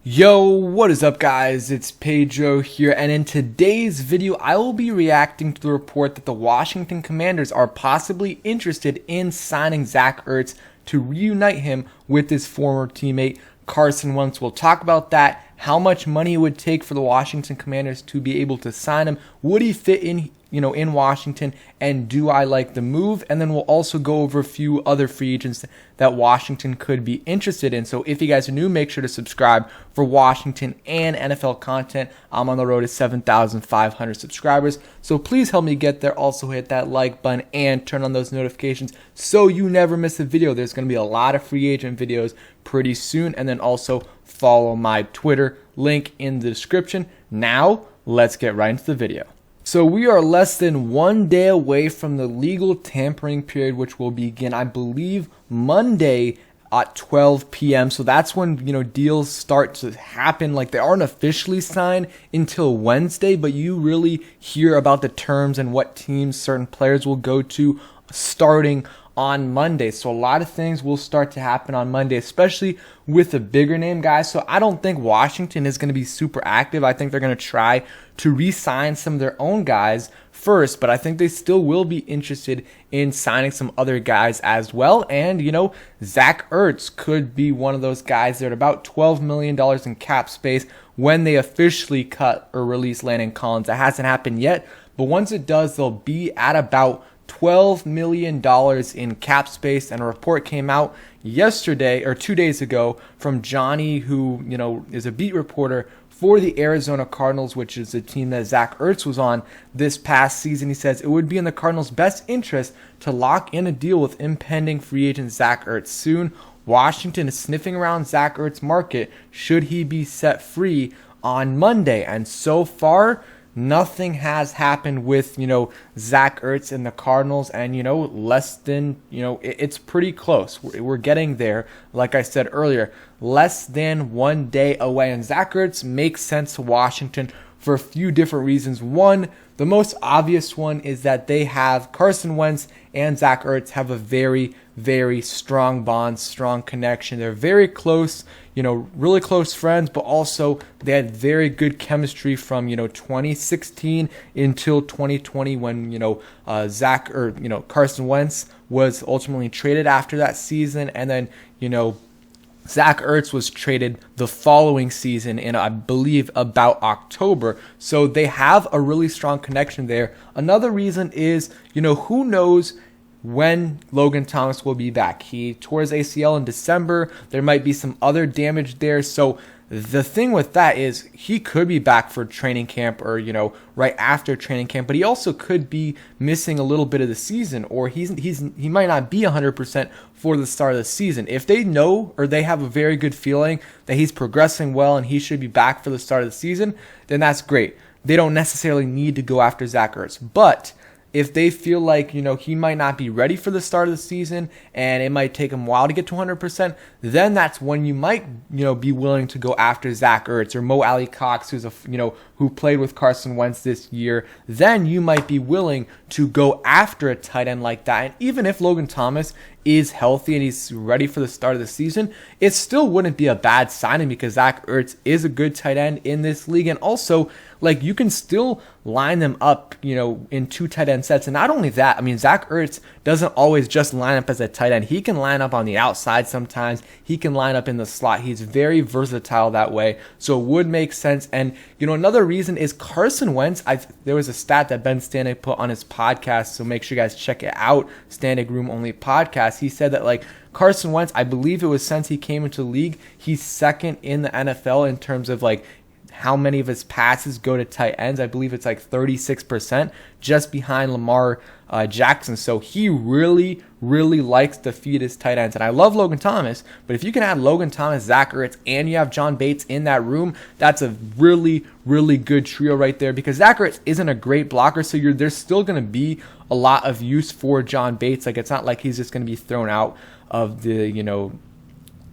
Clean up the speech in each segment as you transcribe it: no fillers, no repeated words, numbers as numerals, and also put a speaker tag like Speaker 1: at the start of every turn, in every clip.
Speaker 1: Yo, what is up guys? It's Pedro here, and in today's video I will be reacting to the report that the Washington Commanders are possibly interested in signing Zach Ertz to reunite him with his former teammate Carson Wentz. We'll talk about that, how much money it would take for the Washington Commanders to be able to sign him, would he fit in in Washington, and do I like the move? And then we'll also go over a few other free agents that Washington could be interested in. So if you guys are new, make sure to subscribe for Washington and NFL content. I'm on the road to 7,500 subscribers, so please help me get there. Also hit that like button and turn on those notifications so you never miss a video. There's going to be a lot of free agent videos pretty soon. And then also follow my Twitter, link in the description. Now let's get right into the video. So we are less than 1 day away from the legal tampering period, which will begin, I believe, Monday at 12 p.m. So that's when, deals start to happen. Like, they aren't officially signed until Wednesday, but you really hear about the terms and what teams certain players will go to starting on Monday. So a lot of things will start to happen on Monday, especially with the bigger name guys. So I don't think Washington is going to be super active. I think they're going to try to re-sign some of their own guys first, but I think they still will be interested in signing some other guys as well. And, Zach Ertz could be one of those guys. They're at about $12 million in cap space when they officially cut or release Landon Collins. That hasn't happened yet, but once it does, they'll be at about $12 million in cap space. And a report came out yesterday or 2 days ago from Johnny, who is a beat reporter for the Arizona Cardinals, which is the team that Zach Ertz was on this past season. He says it would be in the Cardinals' best interest to lock in a deal with impending free agent Zach Ertz soon. Washington is sniffing around Zach Ertz market should he be set free on Monday. And so far, nothing has happened with, Zach Ertz and the Cardinals, and, less than, it's pretty close. We're getting there. Like I said earlier, less than 1 day away. And Zach Ertz makes sense to Washington for a few different reasons. One, the most obvious one is that they have Carson Wentz and Zach Ertz have a very, very strong bond, strong connection. They're very close, really close friends, but also they had very good chemistry from, 2016 until 2020 when, Carson Wentz was ultimately traded after that season. And then, Zach Ertz was traded the following season in, I believe, about October. So they have a really strong connection there. Another reason is, who knows when Logan Thomas will be back. He tore his ACL in December. There might be some other damage there. So the thing with that is he could be back for training camp or, right after training camp, but he also could be missing a little bit of the season, or he might not be 100% for the start of the season. If they know or they have a very good feeling that he's progressing well and he should be back for the start of the season, then that's great. They don't necessarily need to go after Zach Ertz. But if they feel like, he might not be ready for the start of the season and it might take him a while to get to 100%, then that's when you might, be willing to go after Zach Ertz or Mo Alley Cox, who's who played with Carson Wentz this year. Then you might be willing to go after a tight end like that. And even if Logan Thomas is healthy and he's ready for the start of the season, it still wouldn't be a bad signing because Zach Ertz is a good tight end in this league. And also, you can still line them up, in two tight end sets. And not only that, Zach Ertz doesn't always just line up as a tight end. He can line up on the outside sometimes. He can line up in the slot. He's very versatile that way. So it would make sense. And, another reason is Carson Wentz. There was a stat that Ben Stanek put on his podcast, so make sure you guys check it out, Stanek Room Only Podcast. He said that, Carson Wentz, I believe it was since he came into the league, he's second in the NFL in terms of, how many of his passes go to tight ends. I believe it's 36%, just behind Lamar Jackson. So he really, really likes to feed his tight ends. And I love Logan Thomas, but if you can add Logan Thomas, Zach Ertz, and you have John Bates in that room, that's a really, really good trio right there, because Zach Ertz isn't a great blocker, so there's still going to be a lot of use for John Bates. It's not like he's just going to be thrown out of the,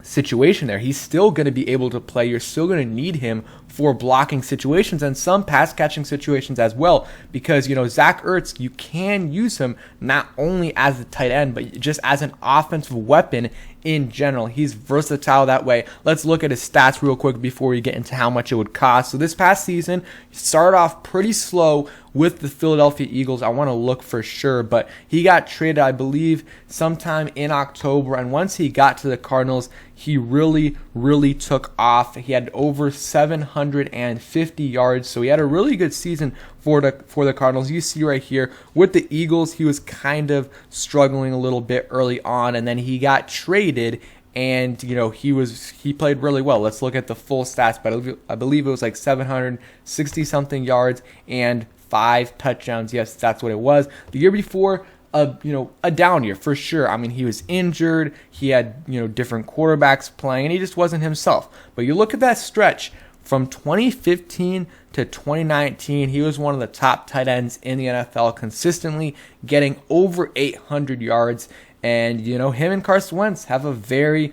Speaker 1: situation there. He's still going to be able to play. You're still going to need him for blocking situations and some pass catching situations as well, because Zach Ertz, you can use him not only as a tight end but just as an offensive weapon in general. He's versatile that way. Let's look at his stats real quick before we get into how much it would cost. So this past season, he started off pretty slow with the Philadelphia Eagles. I want to look for sure, but he got traded, I believe, sometime in October, and once he got to the Cardinals, he really took off. He had over 750 yards, so he had a really good season for the Cardinals. You see right here with the Eagles, he was kind of struggling a little bit early on, and then he got traded, and he played really well. Let's look at the full stats, but I believe it was like 760 something yards and 5 touchdowns. Yes, that's what it was. The year before, a down year for sure. I mean, he was injured. He had, different quarterbacks playing, and he just wasn't himself. But you look at that stretch from 2015 to 2019, he was one of the top tight ends in the NFL, consistently getting over 800 yards. And, him and Carson Wentz have a very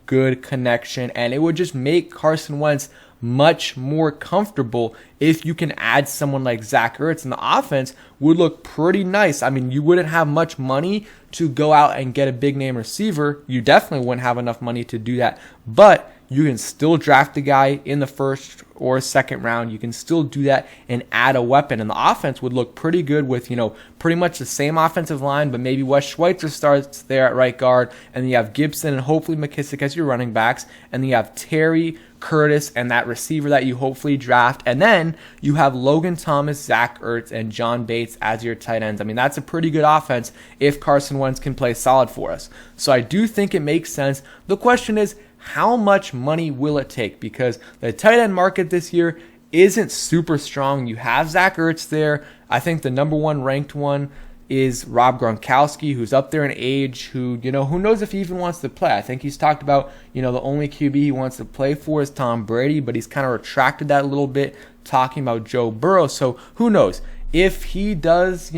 Speaker 1: good connection, and it would just make Carson Wentz much more comfortable if you can add someone like Zach Ertz, and the offense would look pretty nice. I mean, you wouldn't have much money to go out and get a big name receiver. You definitely wouldn't have enough money to do that, but you can still draft a guy in the first or second round. You can still do that and add a weapon, and the offense would look pretty good with, pretty much the same offensive line, but maybe Wes Schweitzer starts there at right guard, and then you have Gibson and hopefully McKissick as your running backs, and then you have Terry, Curtis, and that receiver that you hopefully draft, and then you have Logan Thomas, Zach Ertz, and John Bates as your tight ends. I mean, that's a pretty good offense if Carson Wentz can play solid for us. So I do think it makes sense. The question is, how much money will it take? Because the tight end market this year isn't super strong. You have Zach Ertz there. I think the number one ranked one is Rob Gronkowski, who's up there in age, who knows if he even wants to play. I think he's talked about, the only QB he wants to play for is Tom Brady, but he's kind of retracted that a little bit, talking about Joe Burrow. So who knows? If he does,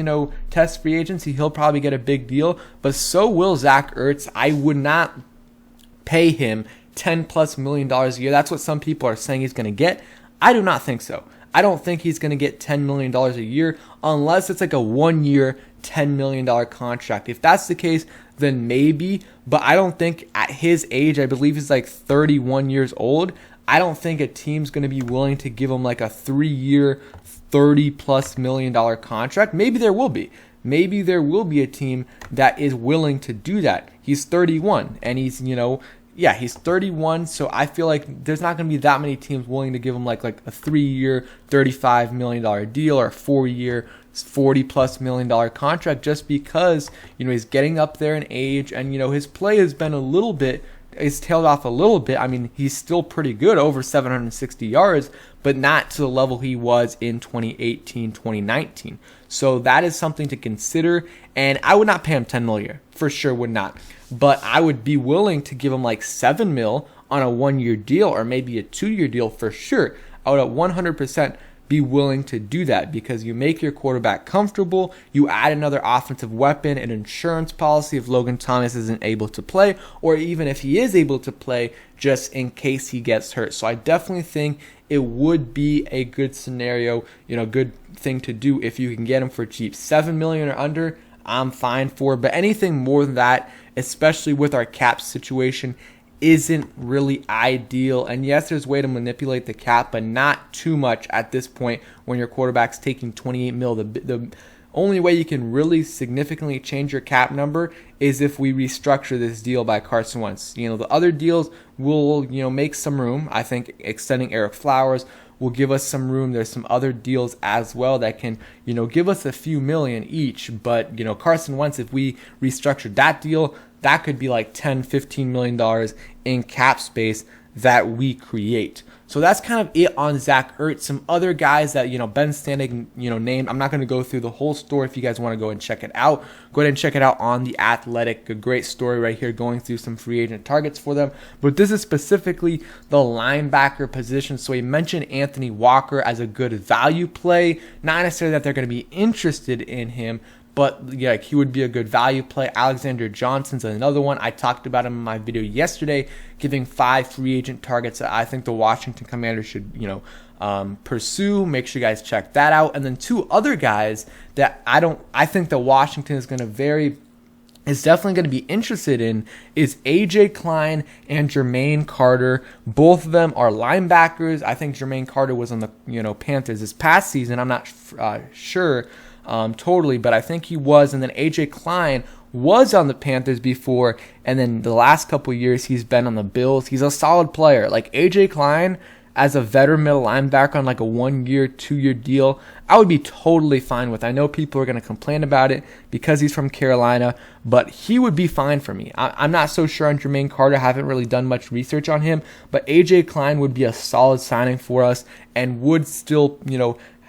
Speaker 1: test free agency, he'll probably get a big deal, but so will Zach Ertz. I would not pay him $10+ million a year. That's what some people are saying he's going to get. I do not think so. I don't think he's going to get $10 million a year unless it's like a 1-year, $10 million contract. If that's the case, then maybe, but I don't think at his age, I believe he's like 31 years old, I don't think a team's going to be willing to give him like a 3-year, $30+ million contract. Maybe there will be. Maybe there will be a team that is willing to do that. He's 31, and he's, he's 31, so I feel like there's not going to be that many teams willing to give him like a 3-year, $35 million deal or a 4-year, $40+ million contract just because, he's getting up there in age, and, his play has been it's tailed off a little bit. I mean, he's still pretty good, over 760 yards, but not to the level he was in 2018, 2019. So that is something to consider, and I would not pay him $10 million, for sure would not. But I would be willing to give him like $7 million on a 1-year deal or maybe a 2-year deal for sure. I would at 100% be willing to do that because you make your quarterback comfortable, you add another offensive weapon, an insurance policy if Logan Thomas isn't able to play, or even if he is able to play, just in case he gets hurt. So I definitely think it would be a good scenario, good thing to do if you can get him for cheap. $7 million or under, I'm fine for, but anything more than that, especially with our cap situation, isn't really ideal. And yes, there's a way to manipulate the cap, but not too much at this point when your quarterback's taking $28 million. The only way you can really significantly change your cap number is if we restructure this deal by Carson Wentz. The other deals will, make some room. I think extending Eric Flowers will give us some room. There's some other deals as well that can, give us a few million each. But, Carson Wentz, if we restructured that deal, that could be like $10-15 million in cap space that we create. So that's kind of it on Zach Ertz. Some other guys that, Ben Standing, named. I'm not going to go through the whole story. If you guys want to go and check it out, go ahead and check it out on The Athletic. A great story right here going through some free agent targets for them. But this is specifically the linebacker position. So he mentioned Anthony Walker as a good value play. Not necessarily that they're going to be interested in him, but he would be a good value play. Alexander Johnson's another one. I talked about him in my video yesterday, giving 5 free agent targets that I think the Washington Commanders should, pursue. Make sure you guys check that out. And then 2 other guys that I think that Washington is going to very is definitely going to be interested in is AJ Klein and Jermaine Carter. Both of them are linebackers. I think Jermaine Carter was on the Panthers this past season. I'm not sure totally, but I think he was. And then AJ Klein was on the Panthers before, and then the last couple years he's been on the Bills. He's a solid player. Like AJ Klein as a veteran middle linebacker on like a 1-year, 2-year deal, I would be totally fine with. I know people are going to complain about it because he's from Carolina, but he would be fine for me. I'm not so sure on Jermaine Carter. I haven't really done much research on him, but AJ Klein would be a solid signing for us and would still,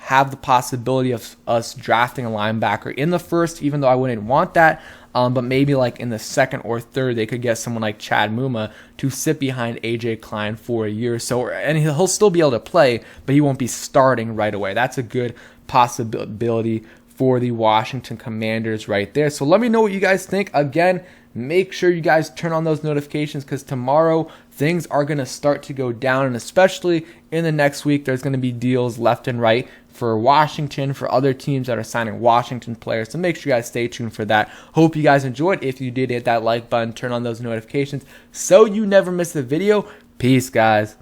Speaker 1: have the possibility of us drafting a linebacker in the first, even though I wouldn't want that. But maybe like in the second or third, they could get someone like Chad Muma to sit behind AJ Klein for a year or so, and he'll still be able to play, but he won't be starting right away. That's a good possibility for the Washington Commanders right there. So let me know what you guys think. Again, make sure you guys turn on those notifications because tomorrow things are going to start to go down, and especially in the next week, there's going to be deals left and right for Washington, for other teams that are signing Washington players. So make sure you guys stay tuned for that. Hope you guys enjoyed. If you did, hit that like button, turn on those notifications so you never miss a video. Peace, guys.